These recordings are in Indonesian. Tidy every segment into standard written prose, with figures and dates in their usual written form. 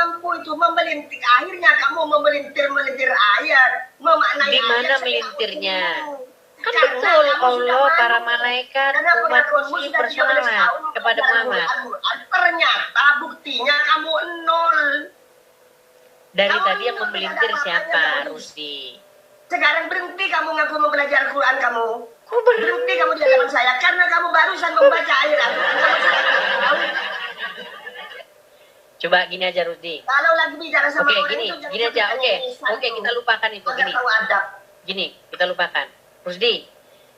mampu itu memelintir. Akhirnya kamu memelintir ayat, memaknai di mana ayat melintirnya? Kan karena betul, kamu sudah Allah, malu. para malaikat, Karena umat pengakuanmu muslim sudah 13 bersolawat tahun kepada Muhammad. Ternyata buktinya kamu nol. Dari Kamu tadi yang nol, memelintir tidak ada siapa, apa-apanya, Rusdi? Sekarang berhenti kamu ngaku mempelajari Al-Quran kamu. Kok Berhenti kamu di hadapan saya karena kamu barusan membaca ayat Al-Quran. Kamu sudah tahu. Coba gini aja, Rusdi. Kalau lagi bicara sama Oke, orang gini itu jangan aja. tanya Oke, kita lupakan itu. Agak Gini, tahu adab. gini, kita lupakan. Rusdi,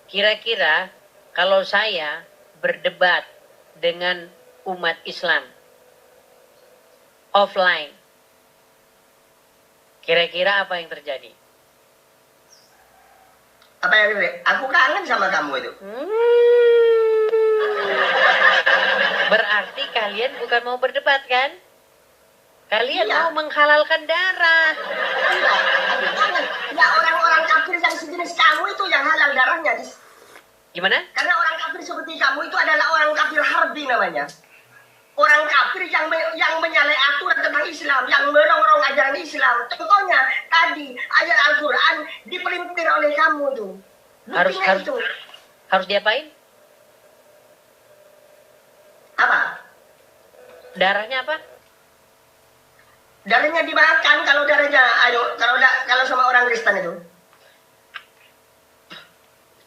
kira-kira kalau saya berdebat dengan umat Islam offline, kira-kira apa yang terjadi? Apa yang ini? Aku kangen sama kamu itu. Berarti kalian bukan mau berdebat kan? Kalian Iya. mau menghalalkan darah. Iya, aku kangen. Ya orang-orang kafir yang sejenis kamu itu yang halal darahnya. Gimana? Karena orang kafir seperti kamu itu adalah orang kafir harbi namanya. Orang kafir yang menyalahi aturan tentang Islam, yang merongrong ajaran Islam. Contohnya tadi ayat Al-Quran dipelintir oleh kamu tuh. Buktinya itu. Harus diapain? Apa? Darahnya apa? Darahnya dimakan kalau darahnya, kalau sama orang Kristen itu.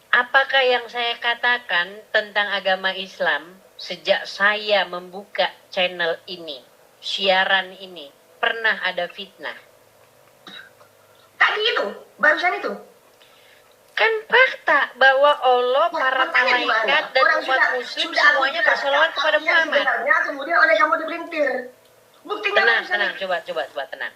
Apakah yang saya katakan tentang agama Islam sejak saya membuka channel ini, siaran ini, pernah ada fitnah? Tadi itu, barusan itu. Kan fakta bahwa Allah, Ya, para faktanya di mana? malaikat, dan Orang umat muslim sudah semuanya aku bersolawat jelaskan, kepada tapi yang Muhammad. sebenarnya kemudian oleh kamu dipelintir. Buktinya Tenang, barusan tenang, itu. coba tenang.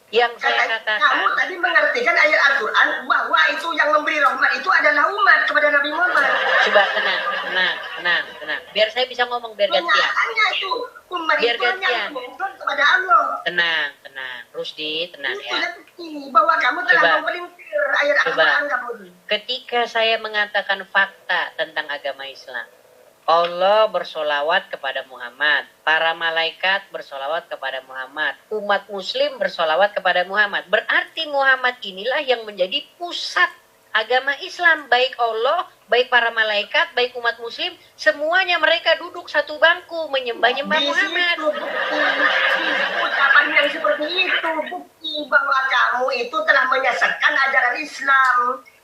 Yang saya Kamu katakan, tadi mengartikan ayat Al-Quran bahwa itu yang memberi rahmat itu adalah umat kepada Nabi Muhammad. coba tenang. Biar saya bisa ngomong, biar gantian. Kenyataannya itu umat Biar itu hanya gantian. memohon kepada Allah. Tenang. Rusdi, tenang Itu ya. bukti bahwa kamu telah Coba. memelintir ayat Coba. Al-Quran kamu. Ketika saya mengatakan fakta tentang agama Islam, Allah bersolawat kepada Muhammad, para malaikat bersolawat kepada Muhammad, umat muslim bersolawat kepada Muhammad. Berarti Muhammad inilah yang menjadi pusat agama Islam. Baik Allah, baik para malaikat, baik umat muslim, semuanya mereka duduk satu bangku menyembah-nyembah Di Muhammad. situ bukti, ucapan yang seperti itu bukti bahwa kamu itu telah menyesatkan ajaran Islam.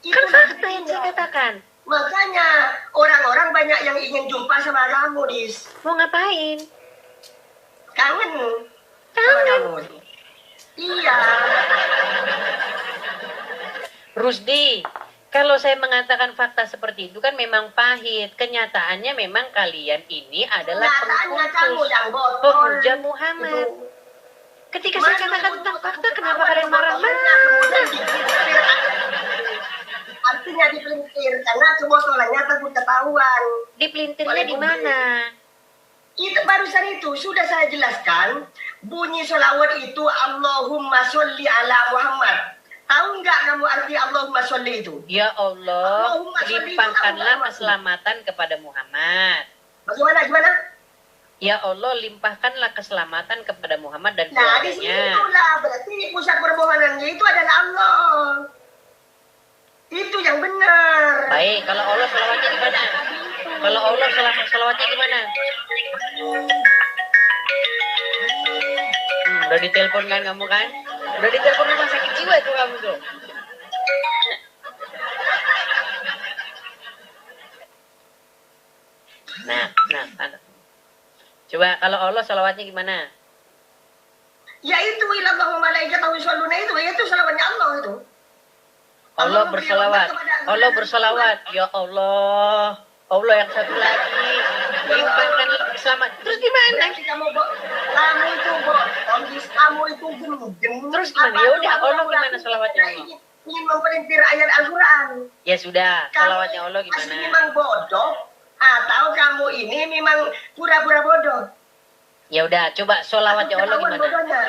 Kan fakta yang saya katakan. Makanya orang-orang banyak yang ingin jumpa sama kamu, Dis. Mau ngapain? Kangen. Kangen. Sama kamu. Iya. Rusdi, kalau saya mengatakan fakta seperti itu kan memang pahit. Kenyataannya memang kalian ini adalah Nyatanya kamu yang botol. pemuja Muhammad. Itu. Ketika saya katakan tentang fakta, kenapa kalian Kemudian marah-marah? dipelintir. Artinya dipelintir karena kebotolannya takut ketahuan. Dipelintirnya di mana? Itu barusan itu sudah saya jelaskan. Bunyi sholawat itu Allahumma sholli ala Muhammad. Tahu nggak kamu arti Allahumma sholli itu? Ya Allah, Allahumma sholli limpahkanlah itu apa? keselamatan kepada Muhammad. Gimana? Ya Allah, limpahkanlah keselamatan kepada Muhammad dan Nah, di keluarganya. situlah berarti pusat permohonannya itu adalah Allah. Itu yang benar. Baik, kalau Allah selawatnya gimana? Kalau Allah selawatnya gimana? Udah ditelepon kan kamu kan? Udah ditelepon rumah sakit jiwa tuh kamu tuh. Nah. Coba kalau Allah salawatnya gimana? Ya itu ilallahu malaikatahu yusholluna itu salawatnya Allah itu. Allah bersolawat. Allah bersolawat. Ya Allah. Allah yang satu lagi. Limpahkan selamat. Terus gimana? Kamu itu gem. Terus gimana? Ya udah, Allah gimana salawatnya Allah? Ingin mempelintir ayat Al-Quran. Ya sudah, salawatnya Allah Kamu gimana? memang bodoh atau kamu ini memang pura-pura bodoh? Ya udah, coba salawatnya Allah Ketahuan gimana? bodohnya.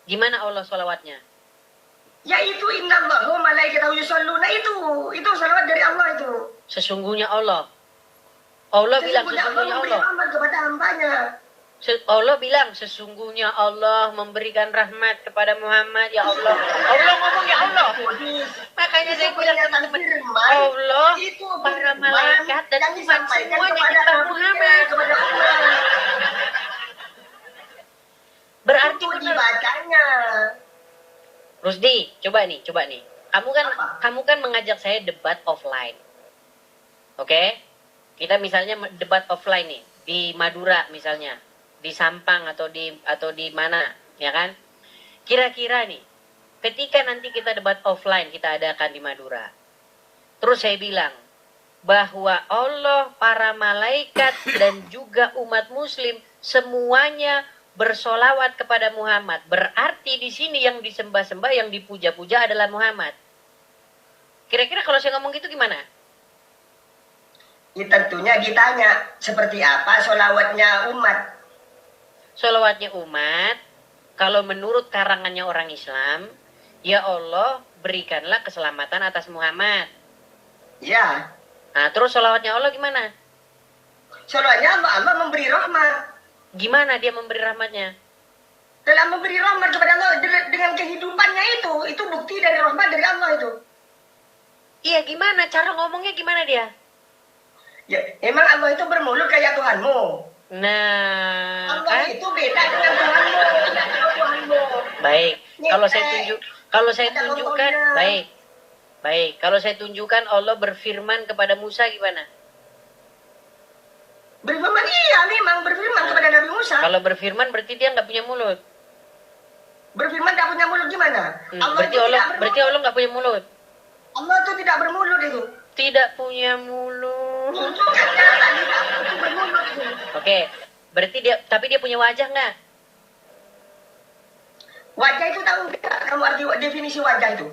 Gimana Allah salawatnya? Yaitu innallahu malaikatahu yusholluna itu salawat dari Allah itu. Sesungguhnya Allah. Allah bilang sesungguhnya Allah. Memberi rahmat kepada hambanya. Allah bilang sesungguhnya Allah memberikan rahmat kepada Muhammad. Ya Allah. Allah ngomong ya Allah. Makanya saya bilang teman-teman, Allah, para malaikat dan umat semuanya nyembah Muhammad. Berarti itu benar. dibacanya. Rusdi, coba nih. Kamu kan mengajak saya debat offline. Oke? Kita misalnya debat offline nih di Madura misalnya, di Sampang atau di mana, ya kan? Kira-kira nih, ketika nanti kita debat offline kita adakan di Madura. Terus saya bilang bahwa Allah, para malaikat dan juga umat muslim semuanya bersolawat kepada Muhammad. Berarti di sini yang disembah-sembah, yang dipuja-puja adalah Muhammad. Kira-kira kalau saya ngomong gitu gimana? Ya, tentunya ditanya seperti apa solawatnya umat. Solawatnya umat, kalau menurut karangannya orang Islam, ya Allah berikanlah keselamatan atas Muhammad. Ya. Nah, terus solawatnya Allah gimana? Solawatnya Allah memberi rahmat. Gimana dia memberi rahmatnya? Dalam memberi rahmat kepada Allah dengan kehidupannya itu bukti dari rahmat dari Allah itu. Iya, gimana? Cara ngomongnya gimana dia? Ya, emang Allah itu bermulut kayak Tuhanmu. Nah, Allah kan? itu beda dengan Tuhanmu, tidak dengan Tuhanmu. Baik. Nyepek. Kalau saya Ada tunjukkan, contohnya. baik. Baik. Kalau saya tunjukkan Allah berfirman kepada Musa gimana? Berfirman, iya memang berfirman kepada Nabi Musa. Kalau berfirman berarti dia nggak punya mulut. Berfirman tidak punya mulut gimana? Berarti Allah nggak punya mulut. Allah itu tidak bermulut itu. Tidak punya mulut. Tunjukkan nyata tidak itu bermulut itu. Oke. Berarti tapi dia punya wajah nggak? Wajah itu tahu nggak kamu arti definisi wajah itu?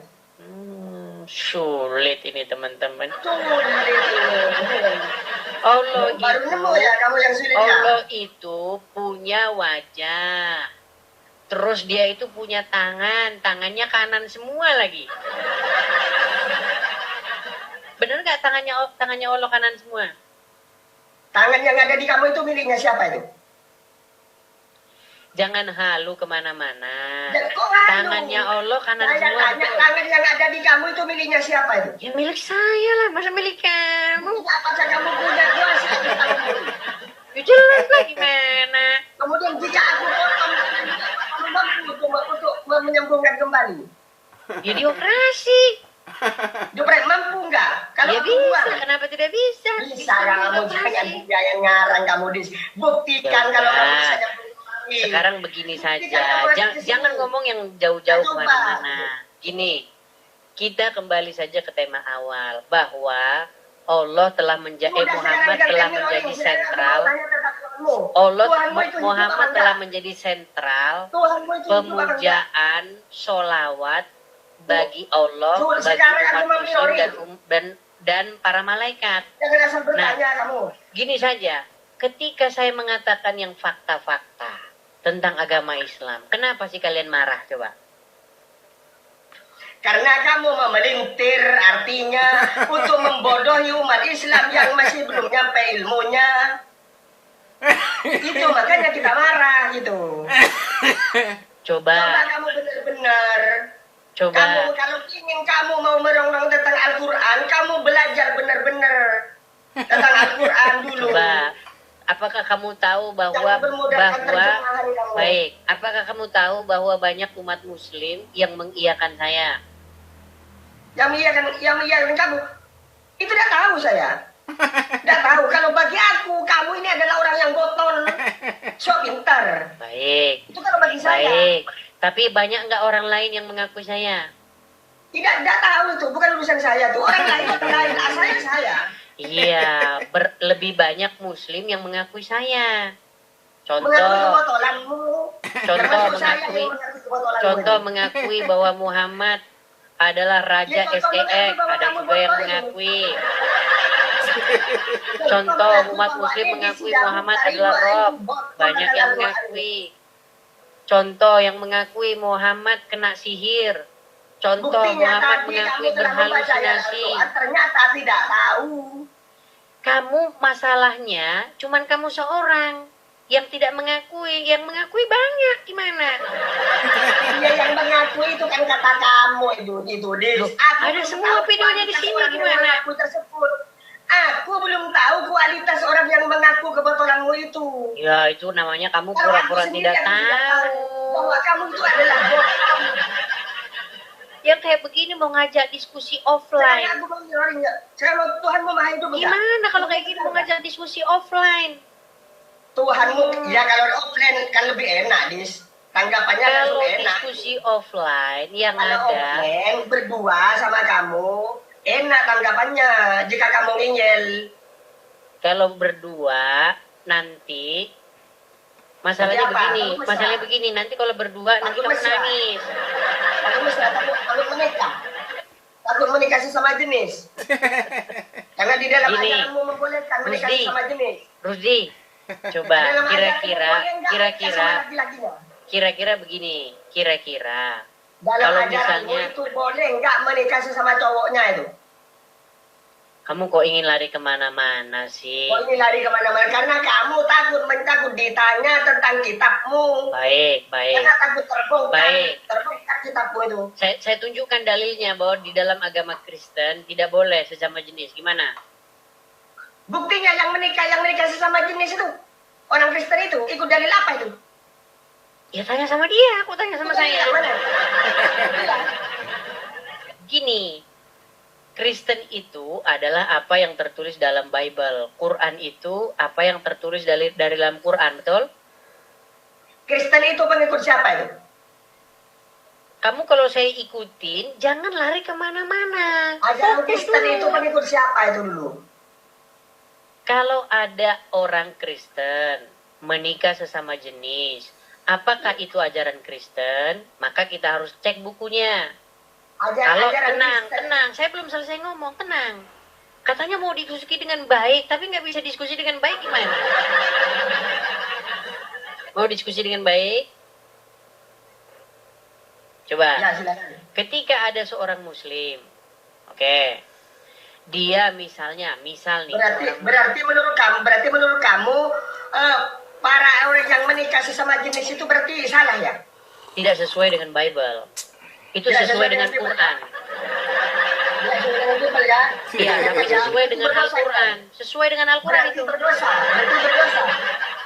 Sulit ini teman-teman. Sulit itu. Allah Baru itu, nemu ya kamu yang sulit ya. Allah itu punya wajah. Terus dia itu punya tangannya kanan semua lagi. Bener nggak tangannya Allah kanan semua? Tangan yang ada di kamu itu miliknya siapa itu? Jangan halu kemana-mana. Kok halu? Tangannya Allah kanan Saya semua. tanya Betul. tangan yang ada di kamu itu miliknya siapa itu? Ya milik saya lah, masa milik kamu? Apa saja kamu punya kuasa di tanganmu? Ya jelas lah gimana. Kemudian jika aku potong, kamu mampu untuk menyambungkan kembali. Ya dioperasi. Dupret mampu nggak? Kalau Ya aku bisa, buang, kenapa tidak bisa? bisa kamu jangan yang ngarang kamu buktikan Ya kalau kamu udah. bisa nyambung kembali. Sekarang begini saja, Kita jangan ngomong yang jauh-jauh Coba. kemana-mana. Gini, kita kembali saja ke tema awal bahwa Allah telah Muhammad telah menjadi sentral. Muhammad telah menjadi sentral pemujaan, sholawat bagi Allah, bagi umat muslim dan para malaikat. Jangan asal bertanya kamu. Gini saja, ketika saya mengatakan yang fakta-fakta tentang agama Islam, kenapa sih kalian marah coba? Karena kamu memelintir, artinya untuk membodohi umat Islam yang masih belum nyampe ilmunya. Itu makanya kita marah gitu. Coba Kamu benar-benar. Coba. Kalau ingin kamu mau merongrong tentang Al-Quran, kamu belajar benar-benar tentang Al-Quran dulu. Coba. Apakah kamu tahu apakah kamu tahu bahwa banyak umat muslim yang mengiyakan saya? Yang mengiyakan kamu? Itu tidak tahu saya. Tidak tahu. Kalau bagi aku, kamu ini adalah orang yang botol. So pintar. Baik. Itu kalau bagi saya. Baik. Tapi banyak nggak orang lain yang mengakui saya? Tidak tahu itu. Bukan urusan saya tuh. Orang lain itu lain. Asalnya saya. Iya, lebih banyak muslim yang mengakui saya. Contoh mengakui bahwa Muhammad adalah raja STX, ada juga yang mengakui. Contoh umat muslim mengakui Muhammad adalah Rob, banyak yang mengakui. Contoh yang mengakui Muhammad kena sihir. Contoh Muhammad mengakui berhalusinasi. Ternyata tidak tahu. Kamu masalahnya cuman kamu seorang. Yang tidak mengakui, yang mengakui banyak gimana? Iya, yang mengakui itu kan kata kamu itu Dis. Loh, Aku ada belum semua tahu videonya di kualitas sini, orang yang gimana? mengaku tersebut. Aku belum tahu kualitas orang yang mengaku kebotolanmu itu. Ya itu namanya kamu Kalau aku pura-pura sendiri, tidak aku tahu. bahwa kamu itu adalah bohong. Yang kayak begini mau ngajak diskusi Sekarang offline. aku mau nyorinya. Kalau Tuhan memahami itu enggak? Gimana kalau kayak gini mau ngajak diskusi offline? Tuhanmu, ya kalau offline kan lebih enak, Dis. Tanggapannya Kalau langsung enak. diskusi offline yang Kalau ada, offline berdua sama kamu, enak tanggapannya jika kamu ngeyel. kalau berdua nanti masalahnya Jadi apa? begini, Kamu mesra? masalahnya begini, nanti kalau berdua nanti Takut kamu mesra? nangis. Takut mesra, takut menikah. Takut menikah sesama jenis. Karena di dalam Gini, ajaranmu membolehkan menikah Rusdi. sesama jenis. Rusdi, coba Dalam kira-kira, ajaranmu boleh enggak menikah sama laki-lakinya? kira-kira begini, kira-kira Dalam kalau ajaranmu misalnya itu boleh enggak menikah sesama cowoknya itu? kamu kok ingin lari kemana-mana sih? Kok ini lari kemana-mana? Karena kamu takut ditanya tentang kitabmu. Baik, baik. Karena takut Baik. terbongkar kitabmu itu. Saya tunjukkan dalilnya bahwa di dalam agama Kristen tidak boleh sesama jenis. Gimana? Buktinya yang menikah sesama jenis itu, orang Kristen itu ikut dalil apa itu? Ya tanya sama dia, aku tanya sama Dalil saya. yang mana? Iya. Gini, Kristen itu adalah apa yang tertulis dalam Bible. Quran itu apa yang tertulis dari dalam Quran, betul? Kristen itu pengikut siapa itu? Kamu kalau saya ikutin, jangan lari kemana-mana. Ajaran Fokus Kristen dulu. itu pengikut siapa itu dulu? Kalau ada orang Kristen menikah sesama jenis, apakah itu ajaran Kristen? Maka kita harus cek bukunya. Kalau tenang, saya belum selesai ngomong, tenang. Katanya mau diskusi dengan baik, tapi nggak bisa diskusi dengan baik gimana? Mau diskusi dengan baik? Coba. Ya, silakan. Ketika ada seorang Muslim, oke, dia misal nih. Berarti menurut kamu para orang yang menikah sesama jenis itu berarti salah ya? Tidak sesuai dengan Bible. Itu Tidak sesuai dengan Quran. Tidak sesuai dengan Bible ya? Iya, tapi sesuai dengan Berdosa, Al-Quran. Sesuai dengan Al-Quran Berarti itu. berdosa.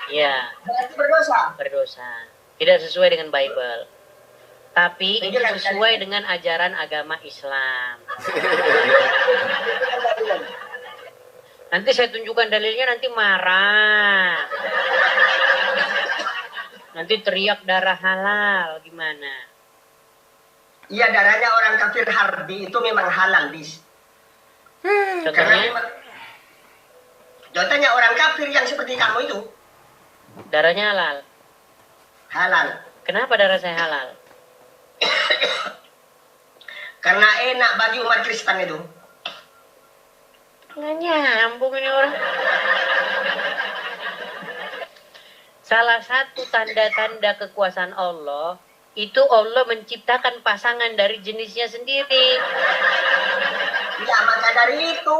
Iya, Berarti berdosa. berdosa. Tidak sesuai dengan Bible. Tapi itu Tunjukkan sesuai dalilnya. dengan ajaran agama Islam. Nanti saya tunjukkan dalilnya, nanti marah. Nanti teriak darah halal, gimana? Iya, darahnya orang kafir harbi itu memang halal, Bis. Karena Contohnya, memang contohnya orang kafir yang seperti kamu itu darahnya halal. halal. Kenapa darah saya halal? Karena enak bagi umat Kristen itu. Nggak nyambung ini orang. Salah satu tanda-tanda kekuasaan Allah, itu Allah menciptakan pasangan dari jenisnya sendiri. Ya, maka dari itu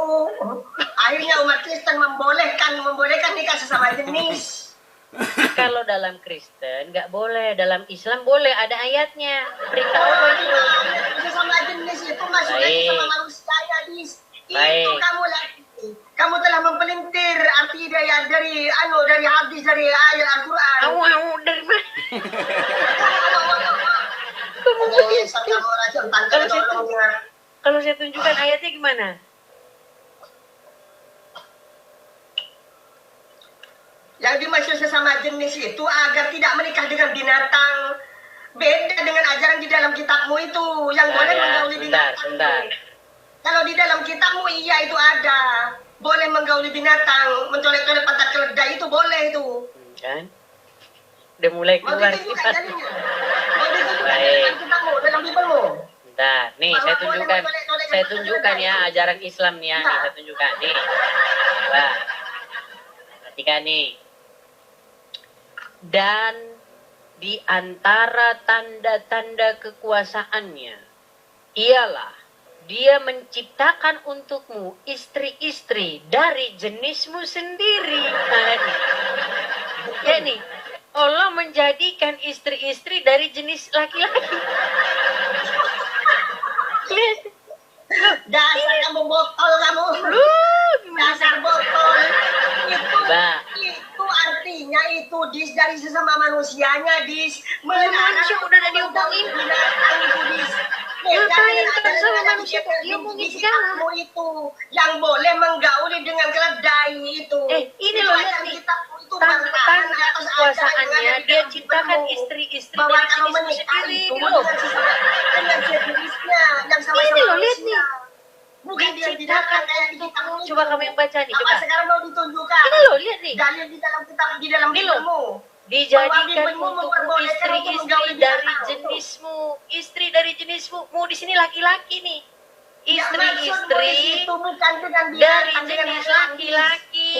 akhirnya umat Kristen membolehkan nikah sesama jenis. Kalau dalam Kristen nggak boleh, dalam Islam boleh, ada ayatnya. Perintah Allah itu. Sesama jenis itu maksudnya Baik. sama manusia, Dis. Baik. Itu kamu lagi. Kamu telah mempelintir arti dari hadis dari ayat Al-Quran. Dari mana? Kalau saya tunjukkan ayatnya gimana? Yang dimaksud sesama jenis itu agar tidak menikah dengan binatang. Beda dengan ajaran di dalam kitabmu itu yang boleh menggauli binatang. Sebentar. Kalau di dalam kitabmu iya itu ada. Boleh menggauli binatang, mencolek-colek pantat keledai itu boleh itu. Kan? Udah mulai Mau keluar ditunjukkan kita. dalilnya? Mau ditunjukkan Baik. dalam kitabmu, dalam Bibelmu? Bentar, nih Bahwa saya boleh tunjukkan. mencolek-colek Saya pantat tunjukkan keledai ya itu. ajaran Islam nih ya. Nih, saya tunjukkan nih. Nah, perhatikan nih. Dan di antara tanda-tanda kekuasaannya ialah dia menciptakan untukmu istri-istri dari jenismu sendiri. Nah, nih. Lihat nih, Allah menjadikan istri-istri dari jenis laki-laki. Lihat. Dasar kamu botol kamu. Gimana? Dasar botol. Mbak. Itu artinya itu dis dari sesama manusianya dis. Manusia udah ada diomongin. Binatang itu dis. Ngapain kan sama manusia kok diomongin segala? Kamu itu yang boleh menggauli dengan keledai itu. Ini loh lihat nih. Tentang kekuasaannya dia ciptakan istri-istri dari jenismu sendiri loh. Dengan jenisnya yang sama-sama Ini loh lihat nih. Bukan dia Diciptakan untukmu. Coba kamu yang baca nih, Apa coba. sekarang mau ditunjukkan? Ini loh lihat nih. Dalil di dalam kitab, di dalam Ini loh. Bibelmu. Dijadikan untukmu istri-istri dari jenismu. Istri dari jenismu. Mau di sini laki-laki nih. Istri-istri dari jenis laki-laki.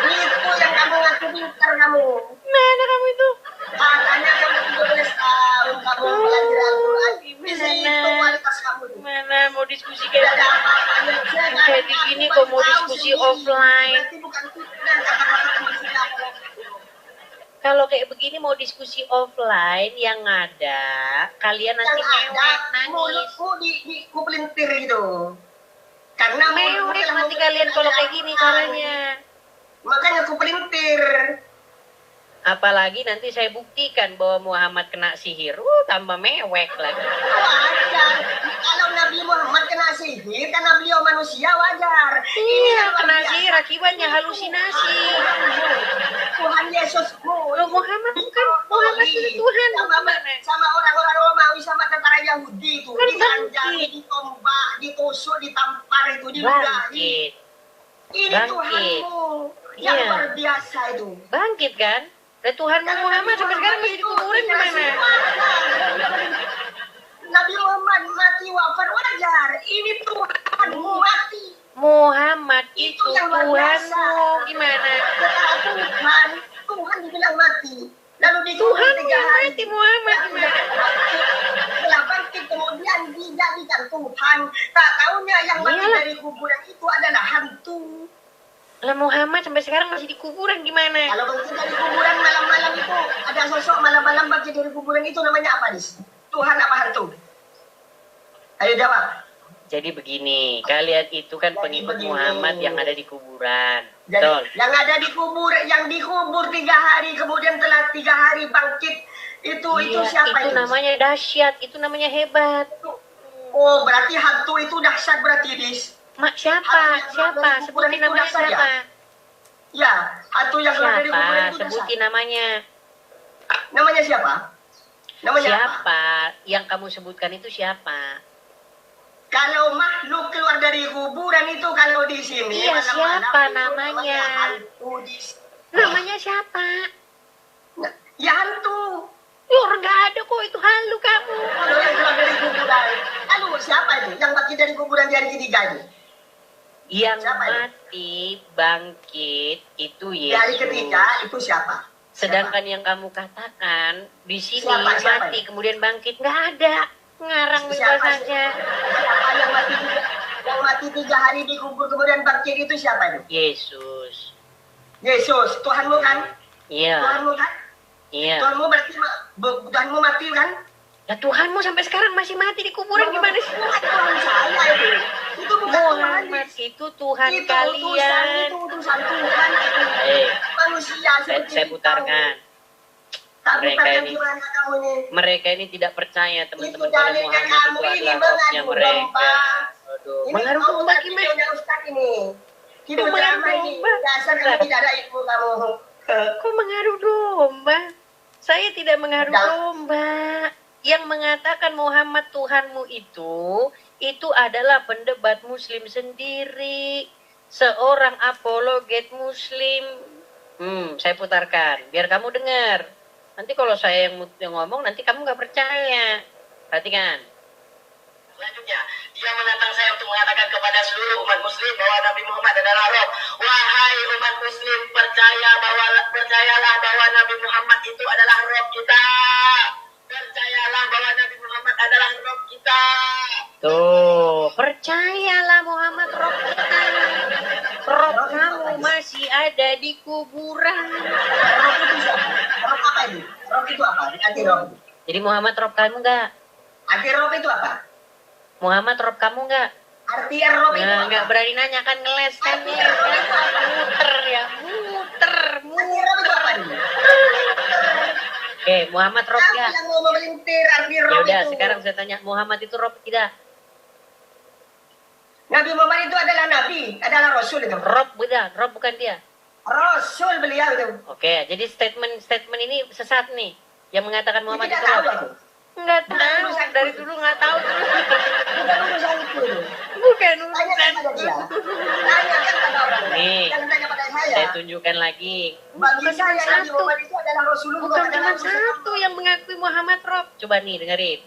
Itu yang kamu ngaku pintar kamu. Mana kamu itu? Katanya kamu 13 tahun kamu belajar Al-Quran. Itu kualitas kamu. Mana mau diskusi Tidak kayak ada apa-apanya. kayak gini kok mau diskusi offline. Berarti bukan fitnah kata-kata teman kamu. Kalau kayak begini mau diskusi offline yang ada kalian nanti mewek nangis. Mulutku kupelintir gitu. Karena Mewek nanti kalian kalau kayak gini caranya. Makanya kupelintir. Apalagi nanti saya buktikan bahwa Muhammad kena sihir. Tambah mewek lagi. Wajar. Kalau Nabi Muhammad kena sihir, karena beliau manusia wajar. Iya, kan kena luar sihir biasa. akibatnya halusinasi. Tuhan Yesusmu. Loh Muhammad bukan, Muhammad itu Tuhan. Sama orang-orang Romawi, sama tentara Yahudi itu. Kan Disanjari, ditombak, ditusuk, ditampar itu, diludahi. Bangkit. Ini Bangkit. Tuhanmu. Yang Iya. luar biasa itu. Bangkit kan? Dan Tuhanmu Muhammad sampai sekarang masih dikuburin di mana? Nabi Muhammad mati wafat wajar. Ini Tuhanmu mati. Muhammad itu yang luar biasa. Tuhanmu. Gimana? Tuhan dibilang mati. Lalu dikubur Tuhan 3 yang hari. mati Muhammad gimana? Setelah bangkit kemudian dijadikan Tuhan. Tak tahunya yang mati Iyalah. dari kuburan itu adalah hantu. Lah Muhammad sampai sekarang masih di kuburan gimana? Kalau bangkit dari kuburan malam-malam itu ada sosok malam-malam bangkit dari kuburan itu namanya apa, Dis? Tuhan apa hantu? Ayo jawab. Jadi begini, kalian itu kan Jadi pengikut begini. Muhammad yang ada di kuburan. Jadi, Betul. yang ada di kubur, yang dikubur 3 hari, kemudian telah 3 hari bangkit, itu Iya, siapa itu namanya dahsyat, itu namanya hebat. Oh, berarti hantu itu dahsyat berarti, Dis. Mak siapa? Hantu yang Siapa? keluar dari kuburan Sebutin itu namanya dahsyat ya? siapa? Ya, hantu yang keluar dari kuburan Siapa? itu Sebutin dahsyat. namanya. Namanya siapa? Namanya apa? Siapa? Yang kamu sebutkan itu siapa? Kalau makhluk keluar dari kuburan itu kalau di sini Iya, malam-malam siapa itu namanya? hantu, Dis. Namanya siapa? Ya hantu. Yor, nggak ada kok, itu halu kamu. Kalau yang keluar dari kuburan. Lalu siapa itu? Yang bangkit dari kuburan di hari ketiga itu? Yang Siapa itu? mati, bangkit, itu Di hari Yesus. ketiga itu siapa? Sedangkan yang kamu katakan di sini Siapa? mati kemudian bangkit nggak ada, ngarang Siapa? bebas saja. Siapa yang mati 3 hari dikubur kemudian bangkit itu siapa itu? Yesus. Yesus, Tuhanmu kan? Iya, Tuhanmu kan? iya. Tuhanmu berarti Tuhanmu mati kan? Lah Tuhanmu sampai sekarang masih mati di kuburan gimana sih? Bukan Tuhan saya itu. Itu bukan Tuhan. Muhammad itu Tuhan Itu kalian. utusan Tuhan itu. Eh, Manusia saya seperti putarkan. Tak Mereka putarkan ini- gimana kamu ini? Mereka ini tidak percaya teman-teman Itu kalau dalilnya Muhammad kamu itu ini adalah rohnya mengadu mereka. domba. Aduh, Ini mengaruh kamu domba bukan gimana? videonya Ustaz ini. Hidup Mengaruh drama ini. domba. Dasar kamu tidak ada ilmu kamu. Kok mengaruh domba? Saya tidak mengaruh Tidak. domba. Yang mengatakan Muhammad Tuhanmu itu adalah pendebat Muslim sendiri. Seorang apologet Muslim. Saya putarkan, biar kamu dengar. Nanti kalau saya yang ngomong, nanti kamu nggak percaya. Perhatikan. Selanjutnya, dia menantang saya untuk mengatakan kepada seluruh umat muslim bahwa Nabi Muhammad adalah Roh. Wahai umat muslim, percayalah bahwa Nabi Muhammad itu adalah Roh kita. Percayalah bahwa Nabi Muhammad adalah Roh kita. Tuh, percayalah Muhammad roh kita. Roh kamu masih ada di kuburan. Rob itu siapa? Rob apa ini? Rob itu apa? Anti Rob. Jadi Muhammad Rob kamu nggak? Anti Rob itu apa? Muhammad Rob kamu nggak? Arti Rob itu Nah, apa? nggak berani nanya kan, ngeles kan nih. Muter ya, muter. Anti Rob itu apa nih? Oke, Muhammad Rob Siapa nggak? yang mau memelintir arti Ya Rob udah, itu? sekarang saya tanya, Muhammad itu Rob tidak? Nabi Muhammad itu adalah Nabi, adalah Rasul itu. Rob bukan, Rob bukan dia. Rasul beliau itu. Oke, jadi statement ini sesat nih. Yang mengatakan Muhammad Tidak itu tahu Rob. aku. Nggak Bukan tahu, urusan dari itu. dulu nggak tahu terus. Bukan urusan itu. Bukan Tanya urusan. kepada dia. Tanya kan pada orang. Nih, Jangan tanya pada saya. saya tunjukkan lagi. Bagi Bukan saya cuma Nabi satu. Muhammad itu adalah Rasulullah. Bukan cuma adalah Rasulullah. satu yang mengakui Muhammad Rob. Coba nih, dengerin.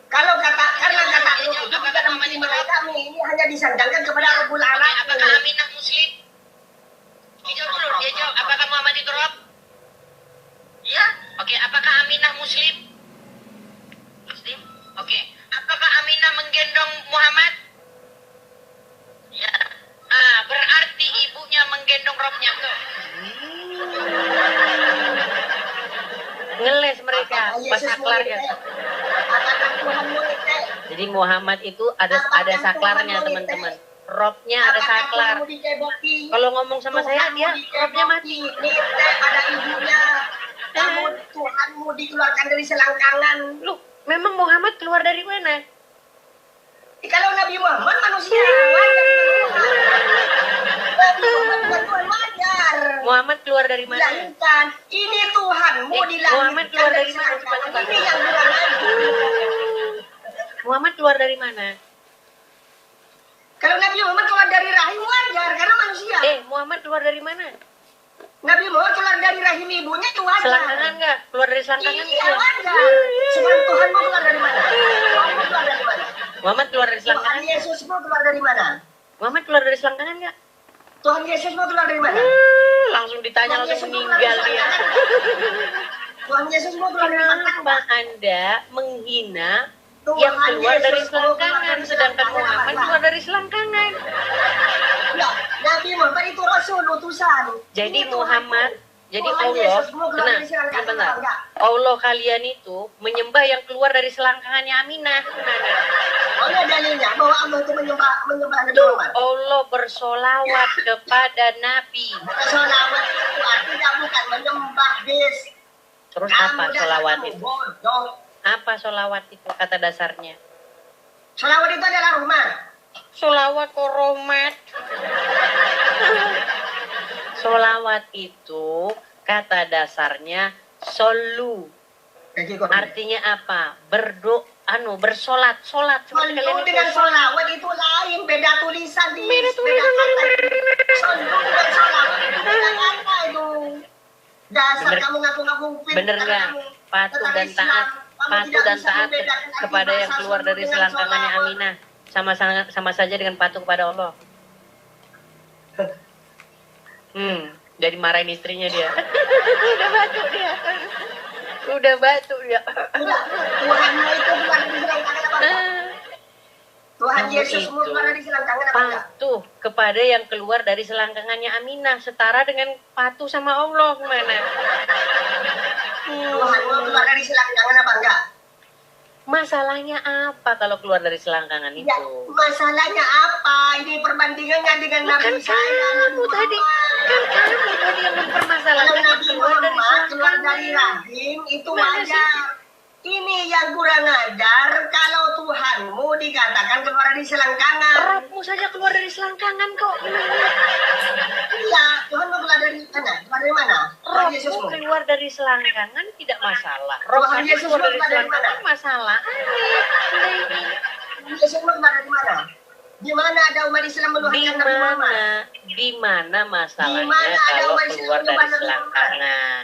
Kalau karena kata itu di dalam iman kami ini hanya disandangkan kepada Rabbul Alamin. Apakah Aminah Muslim? Dia dulu, dia jawab. Apakah Muhammad itu Rob? Ya. Oke, apakah Aminah Muslim? Muslim. Oke. Apakah Aminah menggendong Muhammad? Ya. Ah, berarti ibunya menggendong Robnya tuh. Ngeles mereka, pas saklarnya. Apakah Tuhan murid? Jadi Muhammad itu ada saklarnya, teman-teman. Robnya ada saklar. Kalau ngomong sama saya, dia robnya mati. Nite pada ibunya. Kamu Tuhanmu dikeluarkan dari selangkangan. Loh, memang Muhammad keluar dari mana? Kalau Nabi Muhammad manusia wajar. Nabi Muhammad bukan Tuhan wajar. Muhammad keluar dari mana? Dilahirkan. Ini Tuhanmu dilahirkan. Muhammad keluar dari mana? selangkangan. Ini yang kurang ajar. Muhammad keluar dari mana? Kalau Nabi Muhammad keluar dari rahim wajar karena manusia. Muhammad keluar dari mana? Nabi Muhammad keluar dari rahim ibunya itu wajar. Selangkangan nggak? Keluar dari selangkangan Iya nggak? wajar. Sebab Tuhanmu keluar dari mana? Tuhanmu keluar dari mana? Muhammad keluar dari Tuhan selangkangan nggak? Yesusmu keluar dari mana? Muhammad keluar dari selangkangan nggak? Tuhan Yesusmu keluar dari mana? Langsung ditanya, Tuhan langsung Yesus keluar meninggal dari dia. selangkangan. Tuhan Yesusmu keluar dari mana? Kenapa Anda menghina Tuhan yang keluar dari Yesus keluar selangkangan, dari sedangkan selangkangan, Muhammad Pak. keluar dari selangkangan? Ya, Nabi Muhammad itu Rasul, utusan. Jadi Ini Muhammad, jadi Tuhan Allah, Yesusmu keluar tenang, dari selangkangan, sebentar. Pak, enggak? Allah kalian itu menyembah yang keluar dari selangkangannya Aminah. Gimana? Mana dalilnya bahwa Allah itu menyembah Nabi Tuh, Muhammad? Allah bersolawat kepada Nabi. Solawat itu artinya bukan menyembah bis. Terus Kamu apa dasar solawat kamu itu? bodoh. Apa solawat itu kata dasarnya? Solawat itu adalah rumah. Solawat koromat. Solawat itu kata dasarnya solu. Jadi kok Artinya apa? Bersolat. Solat. Seperti Solu kalian itu dengan sholat. solawat itu lain, beda tulisan di Beda tulisan dari kata. Solu dengan solawat itu beda kata itu. Dasar Bener- kamu ngaku-ngaku pintar Bener nggak? kamu. Patuh Tentang dan Islam. taat. Kamu Patuh tidak dan bisa taat membedakan arti kepada yang bahasa keluar solu dari dengan selangkangannya solawat. Aminah. Sama saja dengan patuh kepada Allah. Jadi marahin istrinya dia. Udah batuk dia. Udah batuk dia. Enggak, Tuhanmu itu bukan di selangkangan apa enggak? Tuhan Kamu Yesusmu itu bukan di selangkangan apa enggak? Patuh kepada yang keluar dari selangkangannya Aminah, setara dengan patuh sama Allah. Gimana? Tuhanmu keluar dari selangkangan apa enggak? Masalahnya apa kalau keluar dari selangkangan itu? Ya, masalahnya apa? Ini perbandingannya dengan Nabi saya, Nabi tadi Muhammad. kan kamu tadi yang Kalau mempermasalahkan Nabi keluar dari Muhammad keluar dari selangkangan. rahim itu Mana sih? wajar. Ini yang kurang ajar kalau Tuhanmu dikatakan keluar dari selangkangan. Robmu saja keluar dari selangkangan kok. Gimana? Iya, Tuhanmu keluar dari mana? Keluar dari mana? Tuhan Robmu Yesusmu. keluar dari selangkangan tidak masalah. Rob Tuhan saja Yesus keluar dari keluar dari selangkangan masalah. Aneh. Tuhan Yesusmu keluar dari mana? Di mana ada umat Islam Di meluahkan Nabi Muhammad? mana? Di mana masalahnya Di mana ada kalau umat Islam keluar dari menyembah Nabi selangkangan?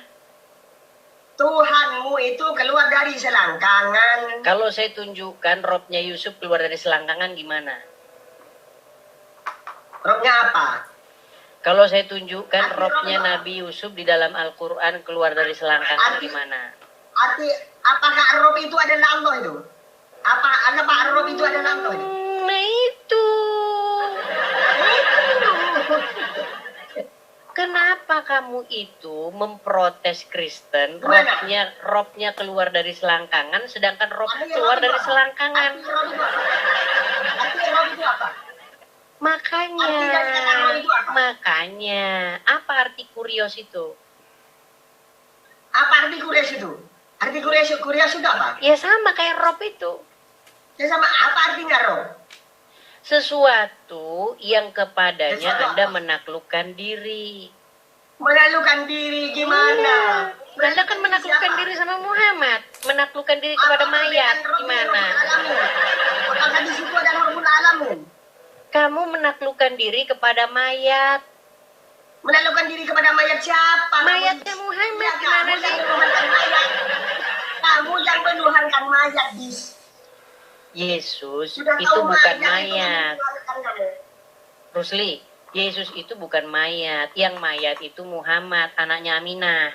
Tuhanmu itu keluar dari selangkangan. Kalau saya tunjukkan robnya Yusuf keluar dari selangkangan gimana? Robnya apa? Kalau saya tunjukkan Arti robnya rob apa? Nabi Yusuf di dalam Al-Quran keluar dari selangkangan Arti- gimana? Arti apakah Rob itu adalah Allah itu? Apa Rob itu adalah Allah itu? Nah itu. Kenapa kamu itu memprotes Kristen, Gimana? robnya keluar dari selangkangan, sedangkan robnya Artinya keluar rob itu dari apa? selangkangan? Artinya rob itu apa? Artinya rob itu apa? Makanya, Arti dari kata rob itu apa? makanya, apa arti kurios itu? Apa arti kurios itu? Arti kurios itu apa? Ya sama kayak rob itu. Ya sama apa artinya rob? Sesuatu yang kepadanya Sesuatu Anda apa? menaklukkan diri. Menaklukkan diri gimana? Iya. Anda kan menaklukkan diri sama Muhammad, menaklukkan diri kepada mayat, gimana? Apakah di situ ada Rabbul Alamin? Kamu menaklukkan diri kepada mayat. Menaklukkan diri kepada mayat siapa? Mayatnya Muhammad, Ya, gimana kamu sih? yang menuhankan mayat. Kamu yang menuhankan mayat, Dis. Yesus Sudah itu tahu bukan mayat itu mayat. menuhankan kamu. Rusli, Yesus itu bukan mayat. Yang mayat itu Muhammad, anaknya Aminah.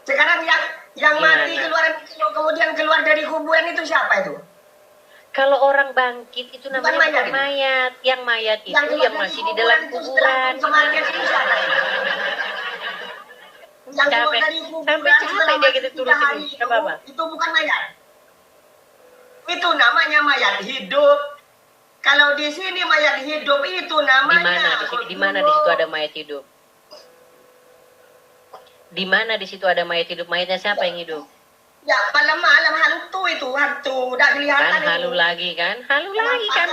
Sekarang yang Gimana? mati kemudian keluar dari kuburan itu siapa itu? Kalau orang bangkit itu Bukan namanya mayat bukan itu. mayat. Yang mayat itu keluar yang dari masih di dalam itu setelah kuburan. kematian Gimana itu sih? siapa itu? Yang keluar Capek. dari kuburan Sampai capek setelah dia mati gitu 3 turutin. hari Coba apa? itu bukan mayat. Itu namanya mayat hidup. Kalau di sini mayat hidup itu Di namanya. mana? Di mana di situ ada mayat hidup? Di mana di situ ada mayat hidup? Mayatnya siapa yang hidup? Ya malam-malam hantu itu hantu. Udah kelihatan Kan itu. halu lagi kan? Halu lagi kan?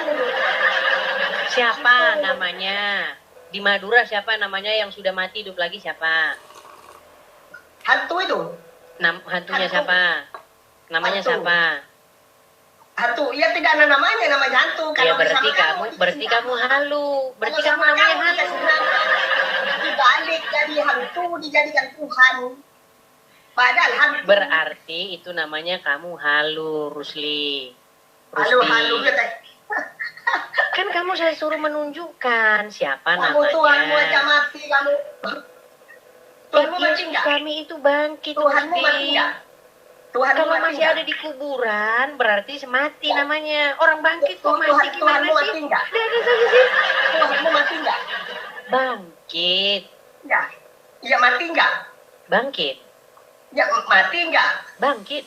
Siapa namanya? Di Madura siapa namanya yang sudah mati hidup lagi siapa? Hantu itu. Hantunya Hantu. siapa? Namanya Hantu. siapa? Hantu. Ya tidak ada namanya hantu. Ya Kalau berarti bersama berarti kamu halu. Berarti kalau kamu sama namanya kamu halu. dikasih nama. Dibalik jadi hantu dijadikan Tuhan. Padahal hantu. Berarti itu namanya kamu halu, Rusli. Halu Rusdi. gitu. Kan kamu saya suruh menunjukkan siapa Kamu Tuhanmu aja namanya. mati kamu. Tuhanmu mati Yesus enggak? kami itu bangkit, Tuhanmu mati Rusdi. enggak? Tuhanmu Kalau mati masih enggak? ada di kuburan, berarti mati Ya. namanya. Orang bangkit kok mati gimana Tuhanmu sih? mati enggak? Ada saja sih. Tuhanmu mati enggak? Bangkit. Ya. Ya mati enggak? Bangkit. Ya mati enggak? Bangkit.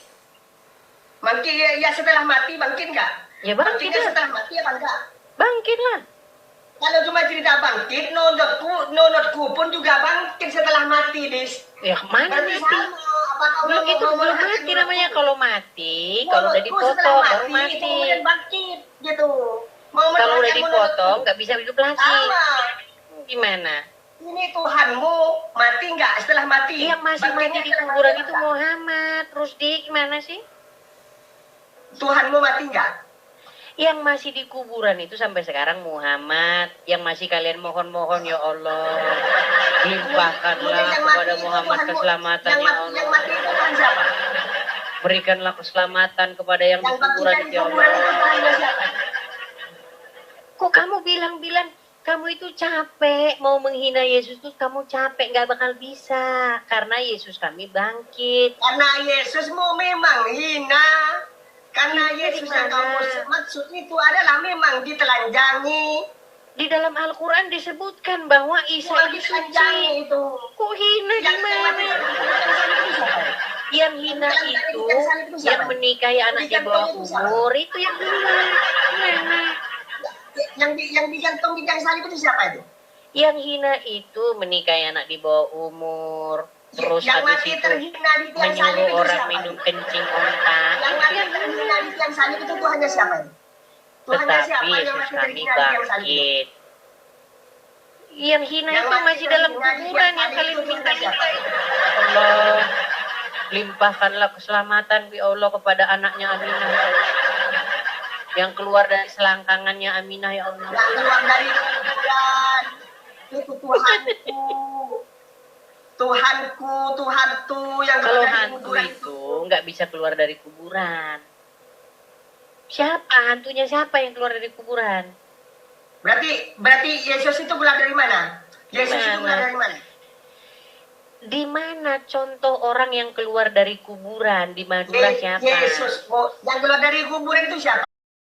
Mati ya setelah mati bangkit enggak? Ya bangkit Bangkitnya lah. setelah mati apa enggak? Bangkit lah. Kalau cuma cerita bangkit, nonotku pun juga bangkit setelah mati, Dis. Ya mana Berarti mati? sama. Apa kau Belum mau itu ngomong belum hati mati nonotku? namanya. Kalau mati, kalau udah Nonotku setelah dipotong baru itu mati. kemudian bangkit gitu. Mau Kalau udah menerangkan dipotong menurutku. nggak bisa hidup lagi. Sama. Gimana? Ini Tuhanmu mati enggak setelah mati? Yang masih mati Bangkitnya di setelah kuburan mati itu enggak? Muhammad. Rusdi gimana sih? Tuhanmu mati enggak? Yang masih di kuburan itu sampai sekarang Muhammad. Yang masih kalian mohon-mohon ya Allah. Limpahkanlah Kemudian yang kepada mati itu Muhammad Tuhanmu- keselamatan ya yang Allah. mati itu Tuhan siapa? Berikanlah keselamatan kepada yang di Yang bangkit kuburan dari itu ya kuburan itu Allah. Tuhannya siapa? Kok kamu bilang-bilang kamu itu capek mau menghina Yesus tuh kamu capek nggak bakal bisa karena Yesus kami bangkit. Karena Yesusmu memang hina. Karena Hina Yesus di yang mana? kamu maksud itu adalah memang ditelanjangi. Di dalam Al-Quran disebutkan bahwa Isa Bukan itu ditelanjangi suci. itu. Kok hina Yang gimana? mati dari kuburan itu siapa? Yang hina itu yang menikahi anak di bawah umur itu yang hina. Gimana? Yang digantung di tiang salib itu siapa itu? Yang hina itu menikahi anak di bawah umur. Terus yang habis mati itu terhina di tiang salib menyuruh itu orang siapa? minum kencing onta. Yang mati terhina di tiang salib itu Tuhannya siapa? Tuhannya Tetapi siapa yang Yesus mati kami terhina di tiang salib itu? bangkit. Yang hina Yang itu mati masih dalam terhina di kuburan tiang yang salib kalian itu minta-minta siapa? itu. Allah, limpahkanlah keselamatan ya Allah kepada anaknya Aminah ya Allah. Yang keluar dari selangkangannya Aminah ya Allah. Yang keluar dari kuburan itu Tuhanku. Tuhanku yang Kalau keluar dari hantu kuburan itu nggak bisa keluar dari kuburan. Siapa hantunya siapa yang keluar dari kuburan? Berarti Yesus itu keluar dari mana? Yesus itu Mana? keluar dari mana? Di mana contoh orang yang keluar dari kuburan di Madura siapa? Yesus. Oh, yang keluar dari kuburan itu siapa?